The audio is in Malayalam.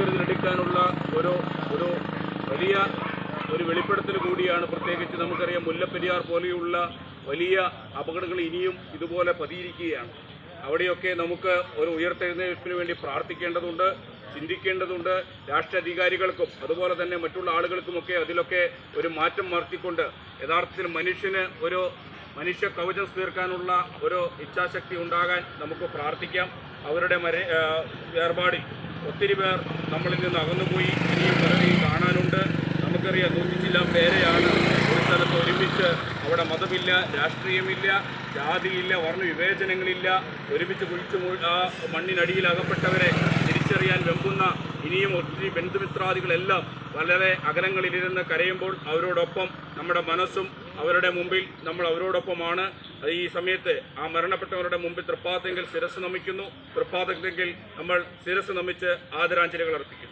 മുൻകരുതലെടുക്കാനുള്ള ഒരു ഒരു വലിയ ഒരു വെളിപ്പെടുത്തൽ കൂടിയാണ്. പ്രത്യേകിച്ച് നമുക്കറിയാം മുല്ലപ്പെരിയാർ പോലെയുള്ള വലിയ അപകടങ്ങൾ ഇനിയും ഇതുപോലെ പതിയിരിക്കുകയാണ്. അവിടെയൊക്കെ നമുക്ക് ഒരു ഉയർത്തെഴുന്നേൽപ്പിന് വേണ്ടി പ്രാർത്ഥിക്കേണ്ടതുണ്ട്, ചിന്തിക്കേണ്ടതുണ്ട്. രാഷ്ട്രീയാധികാരികൾക്കും അതുപോലെ തന്നെ മറ്റുള്ള ആളുകൾക്കുമൊക്കെ അതിലൊക്കെ ഒരു മാറ്റം വരുത്തിക്കൊണ്ട് യഥാർത്ഥത്തിൽ മനുഷ്യന് ഒരു മനുഷ്യ കവചം തീർക്കാനുള്ള ഒരു ഇച്ഛാശക്തി ഉണ്ടാകാൻ നമുക്ക് പ്രാർത്ഥിക്കാം. അവരുടെ വേർപാടിൽ ഒത്തിരി പേർ നമ്മളിൽ നിന്ന് അകന്നുപോയി. ഇനിയും പലരെയും കാണാനുണ്ട്. നമുക്കറിയാം 100 പേരെയാണ് ഒരു സ്ഥലത്ത് ഒരുമിച്ച്, അവിടെ മതമില്ല, രാഷ്ട്രീയമില്ല, ജാതിയില്ല, വർണ്ണവിവേചനങ്ങളില്ല, ഒരുമിച്ച് കുഴിച്ച് ആ മണ്ണിനടിയിൽ അകപ്പെട്ടവരെ തിരിച്ചറിയാൻ വെമ്പുന്ന ഇനിയും ഒത്തിരി ബന്ധുമിത്രാദികളെല്ലാം വളരെ അകലങ്ങളിലിരുന്ന് കരയുമ്പോൾ അവരോടൊപ്പം നമ്മുടെ മനസ്സും അവരുടെ മുമ്പിൽ നമ്മൾ അവരോടൊപ്പമാണ്. ഈ സമയത്ത് ആ മരണപ്പെട്ടവരുടെ മുമ്പിൽ തൃപ്പാത്തെങ്കിൽ ശിരസ് നമിക്കുന്നു. തൃപ്പാത്തെങ്കിൽ നമ്മൾ ശിരസ് നമിച്ച് ആദരാഞ്ജലികൾ അർപ്പിക്കുന്നു.